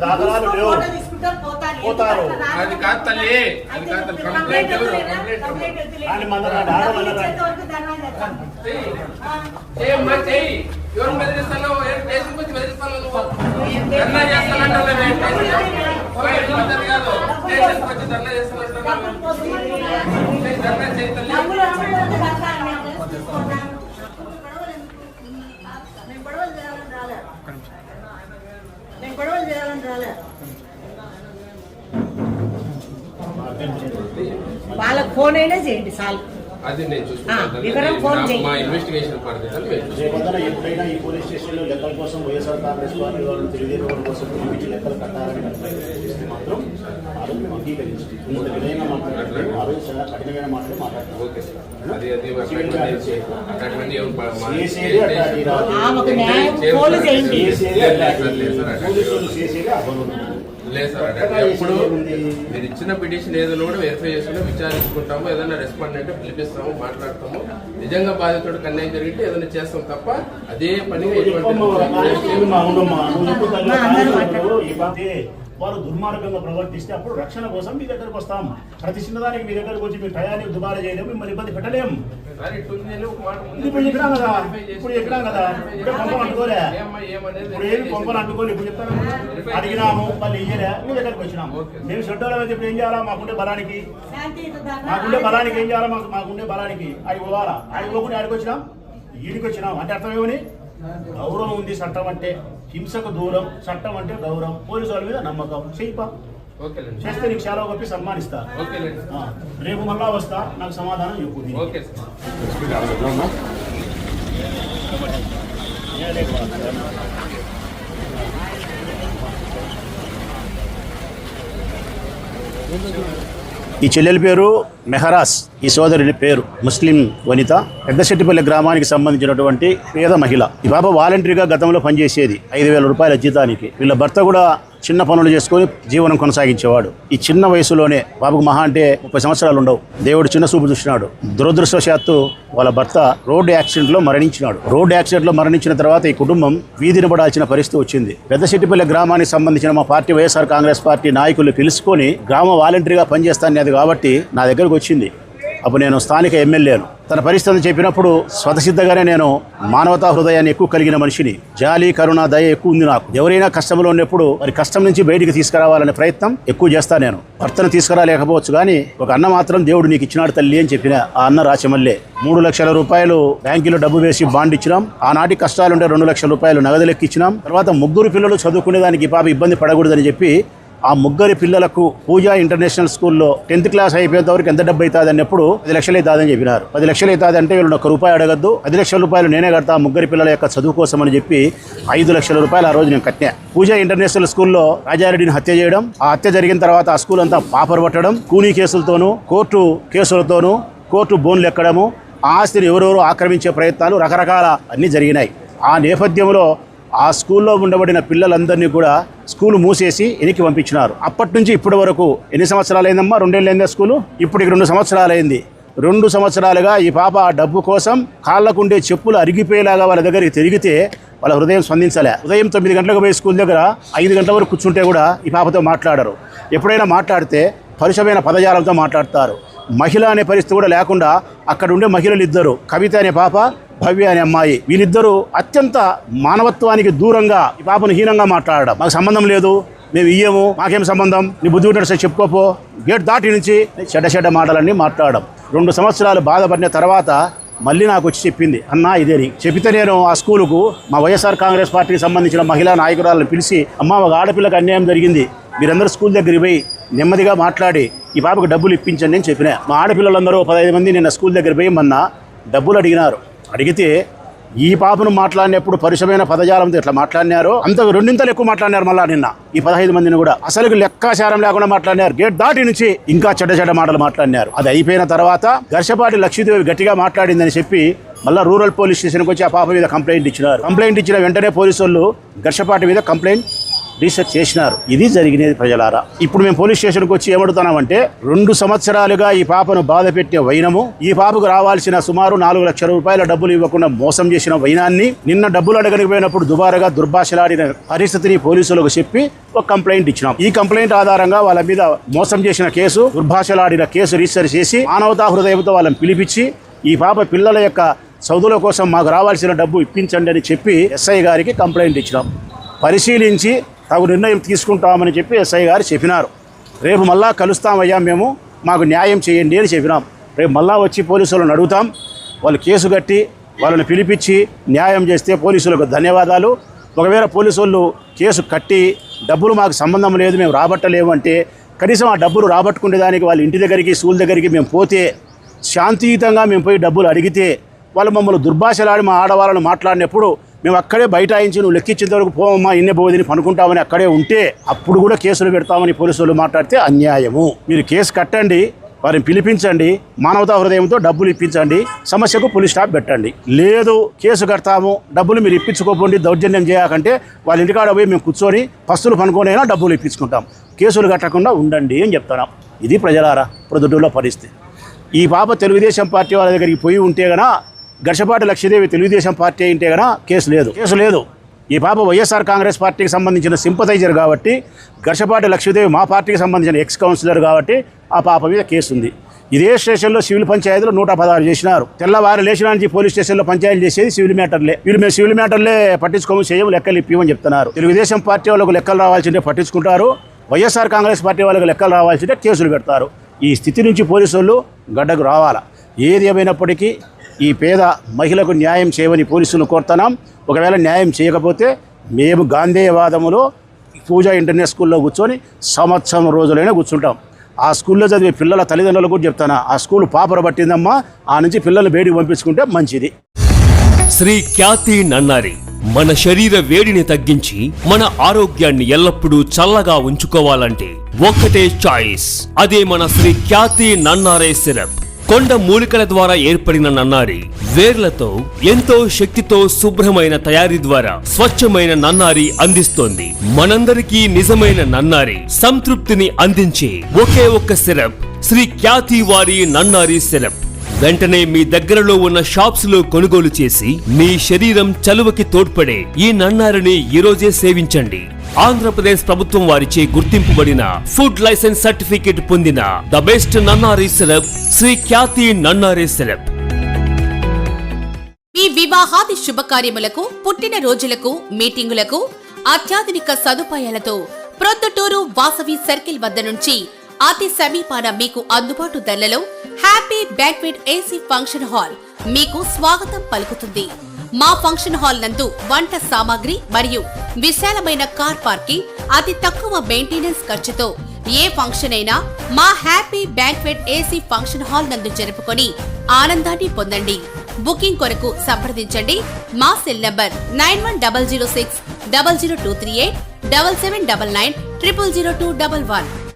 దాఖలాలు లేవు పోతారు. అది కాదు తల్లి, అది కాదు కంప్లైంట్ ఎవరు అని మన ఆడమన్నారు. చేయమ్మా చెయ్యి. ఎవరు బెదిరిస్తాను? స్టేషన్కి వచ్చి బెదిరిస్తాను. నువ్వు ధర్నా చేస్తానంటావు కాదు, స్టేషన్కి వచ్చి ధర్నా చేస్తానంటావు. ధర్నా చేయి తల్లి. గొడవలు చేయాలని రాలే. వాళ్ళకి ఫోన్ అయినా చేయండి చాలు. అది నేను చూసుకుంటాను. మా ఇన్వెస్టిగేషన్ ఎప్పుడైనా ఈ పోలీస్ స్టేషన్ లో లెక్కల కోసం వైఎస్ఆర్ కాంగ్రెస్ పార్టీ వాళ్ళు తెలియజేయడం కోసం చూపించి లెక్కలు కట్టాలని చేస్తే మాత్రం ఆ రోజు మేము అంగీకరించాం. ఇంత విధంగా మాట్లాడారు, ఆ రోజు చాలా కఠినమైన మాటలు మాట్లాడతాం. లేదు సార్, ఎప్పుడు మీరు ఇచ్చిన పిటిషన్ ఏదో కూడా వెరిఫై చేసుకుని విచారించుకుంటాము. ఏదైనా రెస్పాండ్ అంటే పిలిపిస్తాము, మాట్లాడతాము. నిజంగా బాధితుడికి అన్యాయం జరిగితే ఏదైనా చేస్తాం తప్ప అదే పని వారు దుర్మార్గంగా ప్రవర్తిస్తే అప్పుడు రక్షణ కోసం మీ దగ్గరకు వస్తాం. ప్రతి చిన్నదానికి మీ దగ్గరకు వచ్చి మీ టయాన్ని దుబారా చేయలేము, మిమ్మల్ని ఇబ్బంది పెట్టలేము. ఇప్పుడు చెప్పినాం కదా, ఇప్పుడే పంపలు అంటుకోలే, ఇప్పుడు ఏమి పంపలు అంటుకోలే. ఇప్పుడు చెప్తాను, అడిగినాము వాళ్ళు ఇయ్యలే, మీ దగ్గరకు వచ్చినాము. మేము షెడ్యూల్ అయితే ఇప్పుడు ఏం చేయాలా? మాకుండే బలానికి ఏం చేయాలా? మాకుండే బలానికి అడిగి పోవాలా? అడిగి పోకుండా అడిగి వచ్చినాం, ఈడికి వచ్చినాం. అంటే అర్థం ఏమని? గౌరవం ఉంది. చట్టం అంటే హింసకు దూరం, చట్టం అంటే గౌరవం, పోలీసు వాళ్ళ మీద నమ్మకం. చేయిపా, చేస్తే నీకు చాలా గొప్పి సన్మానిస్తా. రేపు మళ్ళా వస్తా, నాకు సమాధానం చెప్పు. ఈ చెల్లెలి పేరు మెహరాస్, ఈ సోదరుని పేరు ముస్లిం వనిత. పెద్దశెట్టిపల్లి గ్రామానికి సంబంధించినటువంటి పేద మహిళ. ఈ బాబా వాలంటరీగా గతంలో పనిచేసేది 5,000 రూపాయల జీతానికి. వీళ్ళ భర్త కూడా చిన్న పనులు చేసుకుని జీవనం కొనసాగించేవాడు. ఈ చిన్న వయసులోనే బాబుకు మహా అంటే 30 సంవత్సరాలు ఉండవు. దేవుడు చిన్న చూపు చూసినాడు. దురదృష్టవశాత్తు వాళ్ళ భర్త రోడ్డు యాక్సిడెంట్లో మరణించినాడు. రోడ్డు యాక్సిడెంట్లో మరణించిన తర్వాత ఈ కుటుంబం వీధిని పడాల్సిన పరిస్థితి వచ్చింది. పెద్దశెట్టిపల్లి గ్రామానికి సంబంధించిన మా పార్టీ వైఎస్ఆర్ కాంగ్రెస్ పార్టీ నాయకులు పిలుచుకొని గ్రామ వాలంటరీగా పనిచేస్తానది కాబట్టి నా దగ్గరకు వచ్చింది. అప్పుడు నేను స్థానిక ఎమ్మెల్యేను. తన పరిస్థితిని చెప్పినప్పుడు స్వతసిద్ధంగానే నేను మానవతా హృదయాన్ని ఎక్కువ కలిగిన మనిషిని. జాలి, కరుణ, దయ ఎక్కువ ఉంది నాకు. ఎవరైనా కష్టంలో ఉన్నప్పుడు మరి కష్టం నుంచి బయటికి తీసుకురావాలనే ప్రయత్నం ఎక్కువ చేస్తా. నేను భర్తను తీసుకురాలేకపోవచ్చు కానీ ఒక అన్న మాత్రం దేవుడు నీకు ఇచ్చినాడు తల్లి అని చెప్పిన ఆ అన్న రాచమల్లే. 3 లక్షల రూపాయలు బ్యాంకులో డబ్బు వేసి బాండ్ ఇచ్చినాం. ఆనాటి కష్టాలుంటే 2 లక్షల రూపాయలు నగదు లెక్కిచ్చినాం. తర్వాత 3 పిల్లలు చదువుకునేదానికి పాప ఇబ్బంది పడకూడదని చెప్పి ఆ 3 పిల్లలకు పూజా ఇంటర్నేషనల్ స్కూల్లో 10th క్లాస్ అయిపోయేంత వరకు ఎంత డబ్బు అవుతుంది అన్నప్పుడు 10 లక్షలు అవుతుందని చెప్పినారు. 10 లక్షలు అవుతుంది అంటే వీళ్ళు 1 రూపాయి అడగద్దు, 10 లక్షల రూపాయలు నేనే కడతా 3 పిల్లల యొక్క చదువు కోసం అని చెప్పి 5 లక్షల రూపాయలు ఆ రోజు నేను కట్టినా. పూజా ఇంటర్నేషనల్ స్కూల్లో రాజారెడ్డిని హత్య చేయడం, ఆ హత్య జరిగిన తర్వాత ఆ స్కూల్ అంతా పాపర్ పట్టడం, కూనీ కేసులతోనూ కోర్టు కేసులతోనూ కోర్టు బోన్లు ఎక్కడము, ఆ ఆస్తిని ఎవరెవరో ఆక్రమించే ప్రయత్నాలు రకరకాల అన్నీ జరిగినాయి. ఆ నేపథ్యంలో ఆ స్కూల్లో ఉండబడిన పిల్లలందరినీ కూడా స్కూల్ మూసేసి వెనక్కి పంపించినారు. అప్పటి నుంచి ఇప్పటి వరకు ఎన్ని సంవత్సరాలు అయిందమ్మా? 2 ఏళ్ళు అయిందా స్కూలు? ఇప్పటికి 2 సంవత్సరాలు అయింది. 2 సంవత్సరాలుగా ఈ పాప ఆ డబ్బు కోసం కాళ్ళకుండే చెప్పులు అరిగిపోయేలాగా వాళ్ళ దగ్గరికి తిరిగితే వాళ్ళ హృదయం స్పందించలే. ఉదయం 9 గంటలకు పోయి స్కూల్ దగ్గర 5 గంటల వరకు కూర్చుంటే కూడా ఈ పాపతో మాట్లాడరు. ఎప్పుడైనా మాట్లాడితే పరుషమైన పదజాలంతో మాట్లాడతారు. మహిళ అనే పరిస్థితి కూడా లేకుండా అక్కడ ఉండే మహిళలు ఇద్దరు, కవిత అనే పాప, భవ్య అనే అమ్మాయి, వీళ్ళిద్దరూ అత్యంత మానవత్వానికి దూరంగా ఈ పాపను హీనంగా మాట్లాడడం. మాకు సంబంధం లేదు, మేము ఇయ్యము, మాకేం సంబంధం, నీ బుద్ధి ఉంటే చెప్పుకోపో, గేట్ దాటి నుంచి చెడ్డ మాటలన్నీ మాట్లాడడం. 2 సంవత్సరాలు బాధపడిన తర్వాత మళ్ళీ నాకు వచ్చి చెప్పింది, అన్నా ఇదేని చెబితే నేను ఆ స్కూలుకు మా వైఎస్ఆర్ కాంగ్రెస్ పార్టీకి సంబంధించిన మహిళా నాయకురాలను పిలిచి, అమ్మ ఒక ఆడపిల్లకి అన్యాయం జరిగింది, మీరందరూ స్కూల్ దగ్గరికి పోయి నెమ్మదిగా మాట్లాడి ఈ పాపకు డబ్బులు ఇప్పించండి అని చెప్పిన. మా ఆడపిల్లలందరూ 15 మంది నిన్న స్కూల్ దగ్గర పోయి మొన్న డబ్బులు అడిగినారు. అడిగితే ఈ పాపను మాట్లాడినప్పుడు పరుషమైన పదజాలంతో ఎట్లా మాట్లాడినారో అంత రెండింతలు ఎక్కువ మాట్లాడినారు. మళ్ళా నిన్న ఈ 15 మందిని కూడా అసలు లెక్కాచారం లేకుండా మాట్లాడినారు. గేట్ దాటి నుంచి ఇంకా చెడ్డ మాటలు మాట్లాడినారు. అది అయిపోయిన తర్వాత ఘర్షపాటి లక్ష్మీదేవి గట్టిగా మాట్లాడిందని చెప్పి మళ్ళా రూరల్ పోలీస్ స్టేషన్కి వచ్చి ఆ పాప మీద కంప్లైంట్ ఇచ్చినారు. కంప్లైంట్ ఇచ్చిన వెంటనే పోలీసు వాళ్ళు ఘర్షపాటి మీద కంప్లైంట్ రిజిస్టర్ చేసినారు. ఇది జరిగినది ప్రజలారా. ఇప్పుడు మేము పోలీస్ స్టేషన్కి వచ్చి ఏమడుతున్నామంటే 2 సంవత్సరాలుగా ఈ పాపను బాధ పెట్టే వైనము, ఈ పాపకు రావాల్సిన సుమారు 4 లక్షల రూపాయల డబ్బులు ఇవ్వకుండా మోసం చేసిన వైనాన్ని, నిన్న డబ్బులు అడగనిపోయినప్పుడు దుబారగా దుర్భాషలాడిన పరిస్థితిని పోలీసులకు చెప్పి ఒక కంప్లైంట్ ఇచ్చినాం. ఈ కంప్లైంట్ ఆధారంగా వాళ్ళ మీద మోసం చేసిన కేసు, దుర్భాషలాడిన కేసు రిజిస్టర్ చేసి మానవతా హృదయంతో వాళ్ళని పిలిపించి ఈ పాప పిల్లల యొక్క చదువుల కోసం మాకు రావాల్సిన డబ్బు ఇప్పించండి అని చెప్పి ఎస్ఐ గారికి కంప్లైంట్ ఇచ్చినాం. పరిశీలించి తగు నిర్ణయం తీసుకుంటామని చెప్పి ఎస్ఐ గారు చెప్పినారు. రేపు మళ్ళా కలుస్తామయ్యా, మేము మాకు న్యాయం చేయండి అని చెప్పినాం. రేపు మళ్ళా వచ్చి పోలీసులను అడుగుతాం. వాళ్ళు కేసు కట్టి వాళ్ళని పిలిపించి న్యాయం చేస్తే పోలీసులకు ధన్యవాదాలు. ఒకవేళ పోలీసు వాళ్ళు కేసు కట్టి డబ్బులు మాకు సంబంధం లేదు, మేము రాబట్టలేము అంటే కనీసం ఆ డబ్బులు రాబట్టుకునే దానికి వాళ్ళ ఇంటి దగ్గరికి, స్కూల్ దగ్గరికి మేము పోతే, శాంతియుతంగా మేము పోయి డబ్బులు అడిగితే, వాళ్ళు మమ్మల్ని దుర్భాషలాడి మా ఆడవాళ్ళను మాట్లాడినప్పుడు మేము అక్కడే బైఠాయించి నువ్వు లెక్కించేంత వరకు పోవమ్మా, ఇన్నే పోదని పనుకుంటామని అక్కడే ఉంటే అప్పుడు కూడా కేసులు పెడతామని పోలీసు వాళ్ళు మాట్లాడితే అన్యాయము. మీరు కేసు కట్టండి, వారిని పిలిపించండి, మానవతా హృదయంతో డబ్బులు ఇప్పించండి, సమస్యకు పులి స్టాప్ పెట్టండి. లేదు కేసు కడతాము, డబ్బులు మీరు ఇప్పించుకోకండి, దౌర్జన్యం చేయకంటే వాళ్ళ ఇంటికాడ పోయి మేము కూర్చొని పస్తులు పనుకొనైనా డబ్బులు ఇప్పించుకుంటాం, కేసులు కట్టకుండా ఉండండి అని చెప్తున్నాం. ఇది ప్రజలారా ప్రొద్దుటూరులో పరిస్థితి. ఈ పాప తెలుగుదేశం పార్టీ వాళ్ళ దగ్గరికి పోయి ఉంటే గనా, ఘర్షపాటి లక్ష్మీదేవి తెలుగుదేశం పార్టీ అయింటే గనా కేసు లేదు. ఈ పాప వైఎస్ఆర్ కాంగ్రెస్ పార్టీకి సంబంధించిన సింపథైజర్ కాబట్టి, ఘర్షపాటి లక్ష్మీదేవి మా పార్టీకి సంబంధించిన ఎక్స్ కౌన్సిలర్ కాబట్టి ఆ పాప మీద కేసు ఉంది. ఇదే స్టేషన్లో సివిల్ పంచాయతీలో 116 చేసినారు. తెల్లవారు లేచిన నుంచి పోలీస్ స్టేషన్లో పంచాయతీలు చేసేది సివిల్ మ్యాటర్లే. వీళ్ళు మేము సివిల్ మ్యాటర్లే పట్టించుకోము, చేయము, లెక్కలు ఇప్పిమని చెప్తున్నారు. తెలుగుదేశం పార్టీ వాళ్ళకు లెక్కలు రావాల్సిందే పట్టించుకుంటారు, వైఎస్ఆర్ కాంగ్రెస్ పార్టీ వాళ్ళకు లెక్కలు రావాల్సిందే కేసులు పెడతారు. ఈ స్థితి నుంచి పోలీసు వాళ్ళు గడ్డకు రావాలా. ఏది ఏమైనప్పటికీ ఈ పేద మహిళకు న్యాయం చేయమని పోలీసులను కోరుతున్నాం. ఒకవేళ న్యాయం చేయకపోతే మేము గాంధేయవాదములో పూజా ఇంటర్నేట్ స్కూల్లో కూర్చొని సంవత్సరం రోజులైనా కూర్చుంటాం. ఆ స్కూల్లో చదివే పిల్లల తల్లిదండ్రులకు కూడా చెప్తాను, ఆ స్కూల్ పాపర పట్టిందమ్మా, ఆ నుంచి పిల్లల్ని బయటికి పంపించుకుంటే మంచిది. శ్రీ ఖ్యాతి నన్నారి మన శరీర వేడిని తగ్గించి మన ఆరోగ్యాన్ని ఎల్లప్పుడూ చల్లగా ఉంచుకోవాలంటే ఒక్కటే చాయిస్, అదే మన శ్రీ ఖ్యాతి నన్నారే సిరప్. కొండ మూలికల ద్వారా ఏర్పడిన నన్నారి వేర్లతో ఎంతో శక్తితో శుభ్రమైన తయారీ ద్వారా స్వచ్ఛమైన నన్నారి అందిస్తోంది. మనందరికీ నిజమైన నన్నారి సంతృప్తిని అందించే ఒకే ఒక్క సిరప్ శ్రీ ఖ్యాతి వారి నన్నారి సిరప్. వెంటనే మీ దగ్గరలో ఉన్న షాప్స్ లో కొనుగోలు చేసి మీ శరీరం చలువకి తోడ్పడే ఈ నన్నారిని ఈరోజే సేవించండి. ఆంధ్రప్రదేశ్ ప్రభుత్వం వారిచే గుర్తింపుబడిన ఫుడ్ లైసెన్స్ సర్టిఫికేట్ పొందిన the best nannari syrup Shri Khyati nannari syrup. మీ వివాహాది శుభకార్యములకు, పుట్టిన రోజులకు, మీటింగులకు అత్యాధునిక సదుపాయాలతో ప్రొద్దుటూరు వాసవి సర్కిల్ వద్ద నుంచి అతి సమీపాన మీకు అందుబాటు ధరలలో happy banquet AC function hall మీకు స్వాగతం పలుకుతుంది. మా ఫంక్షన్ హాల్ నందు వంట సామాగ్రి మరియు విశాలమైన కార్ పార్కింగ్, అతి తక్కువ మెయింటెనెన్స్ ఖర్చుతో ఏ ఫంక్షన్ అయినా మా happy banquet AC function hall నందు జరుపుకొని ఆనందాన్ని పొందండి. బుకింగ్ కొరకు సంప్రదించండి. మా సెల్ నంబర్ 9100600238 7799 000211.